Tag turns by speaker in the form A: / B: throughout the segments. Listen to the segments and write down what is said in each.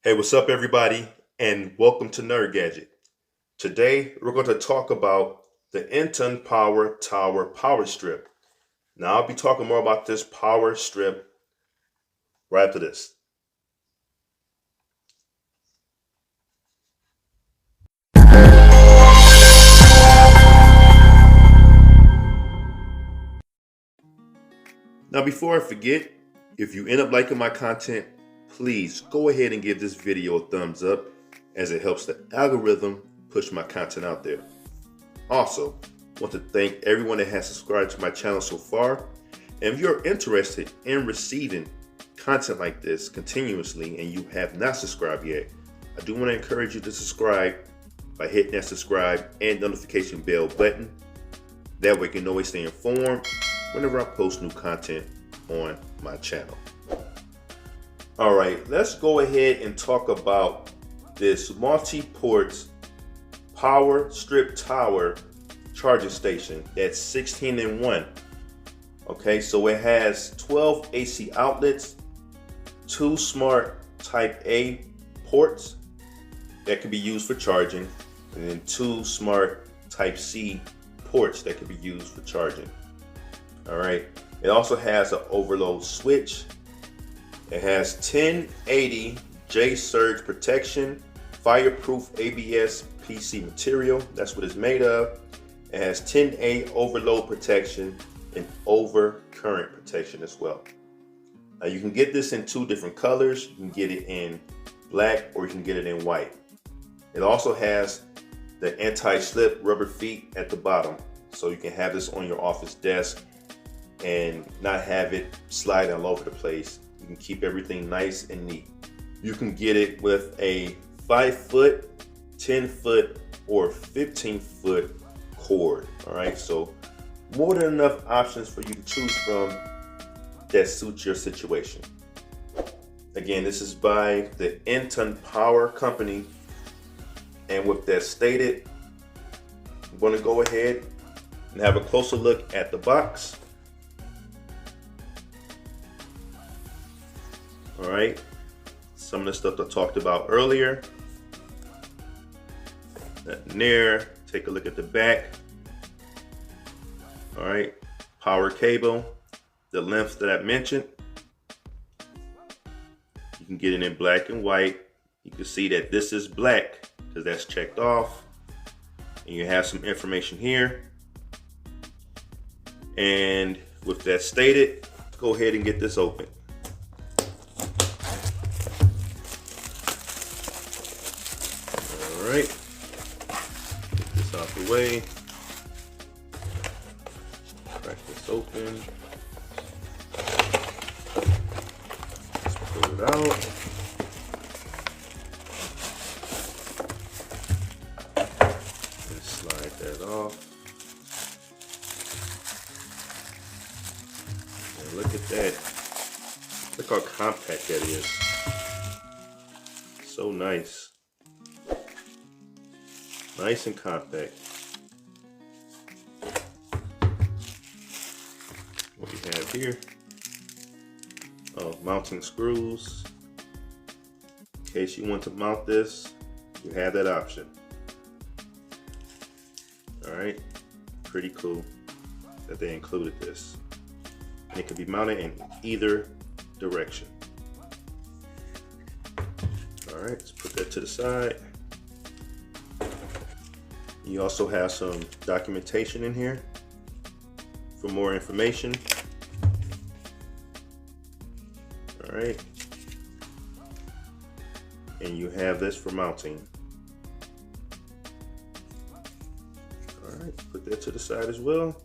A: Hey, what's up, everybody, and welcome to Nerd Gadget. Today, we're going to talk about the NTONPOWER Tower Power Strip. Now, I'll be talking more about this power strip right after this. Now, before I forget, if you end up liking my content, please go ahead and give this video a thumbs up as it helps the algorithm push my content out there. Also, I want to thank everyone that has subscribed to my channel so far. And if you're interested in receiving content like this continuously and you have not subscribed yet, I do want to encourage you to subscribe by hitting that subscribe and notification bell button. That way you can always stay informed whenever I post new content on my channel. All right, let's go ahead and talk about this multi-port power strip tower charging station that's 16-in-1. Okay, so it has 12 AC outlets, 2 smart type A ports that can be used for charging, and then 2 smart type C ports that can be used for charging. All right, it also has an overload switch. It has 1080 J surge protection, fireproof ABS PC material. That's what it's made of. It has 10A overload protection and overcurrent protection as well. Now you can get this in 2 different colors. You can get it in black or you can get it in white. It also has the anti-slip rubber feet at the bottom, so you can have this on your office desk and not have it slide all over the place. You can keep everything nice and neat. You can get it with a 5-foot, 10-foot, or 15-foot cord. All right, so more than enough options for you to choose from that suits your situation. Again, this is by the NTONPOWER company. And with that stated, I'm going to go ahead and have a closer look at the box. All right, some of the stuff I talked about earlier. Nothing there. Take a look at the back. All right, power cable, the lengths that I mentioned. You can get it in black and white. You can see that this is black because that's checked off. And you have some information here. And with that stated, let's go ahead and get this open. All right, get this out the way. Crack this open. Let's pull it out. And slide that off. And look at that. Look how compact that is. So nice. Nice and compact. What we have here, mounting screws. In case you want to mount this, you have that option. All right, pretty cool that they included this. And it can be mounted in either direction. All right, let's put that to the side. You also have some documentation in here for more information. All right. And you have this for mounting. All right, put that to the side as well.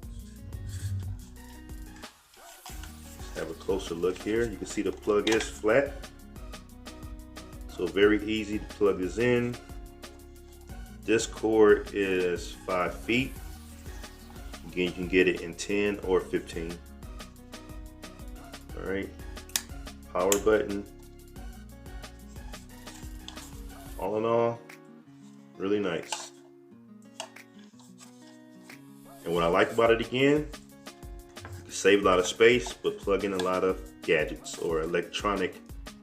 A: Let's have a closer look here. You can see the plug is flat. So very easy to plug this in. This cord is 5 feet. Again, you can get it in 10 or 15. All right, power button. All in all, really nice. And what I like about it again, you can save a lot of space, but plug in a lot of gadgets or electronic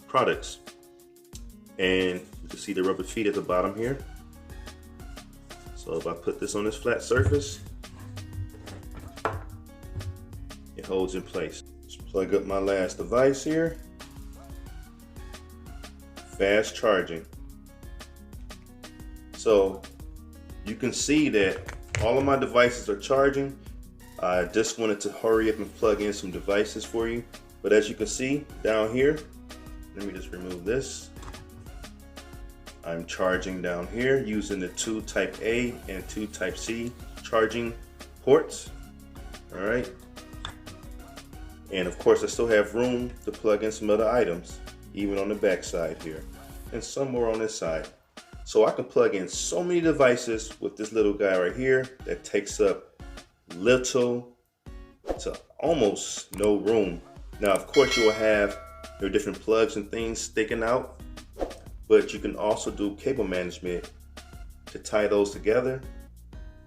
A: products. And you can see the rubber feet at the bottom here. So if I put this on this flat surface, it holds in place. Just plug up my last device here. Fast charging. So you can see that all of my devices are charging. I just wanted to hurry up and plug in some devices for you. But as you can see down here, let me just remove this. I'm charging down here using the 2 type A and 2 type C charging ports. All right. And of course I still have room to plug in some other items, even on the back side here, and some more on this side. So I can plug in so many devices with this little guy right here that takes up little to almost no room. Now, of course, you will have your different plugs and things sticking out, but you can also do cable management to tie those together.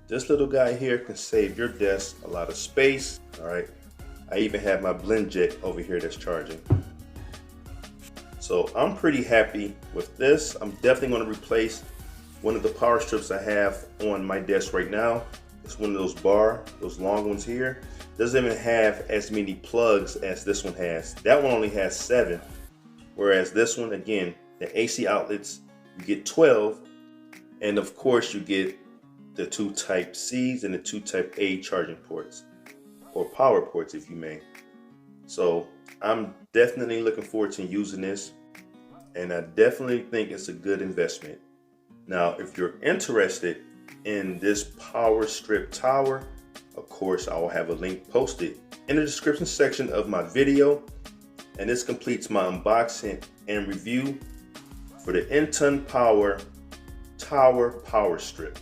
A: This little guy here can save your desk a lot of space. All right. I even have my blend jet over here that's charging. So I'm pretty happy with this. I'm definitely going to replace one of the power strips I have on my desk right now. It's one of those long ones here. Doesn't even have as many plugs as this one has. That one only has 7, whereas this one, again, the AC outlets, you get 12, and of course you get the 2 type C's and the 2 type A charging ports, or power ports if you may. So I'm definitely looking forward to using this, and I definitely think it's a good investment. Now, if you're interested in this power strip tower, of course, I will have a link posted in the description section of my video. And this completes my unboxing and review for the NTONPOWER Tower Power Strip.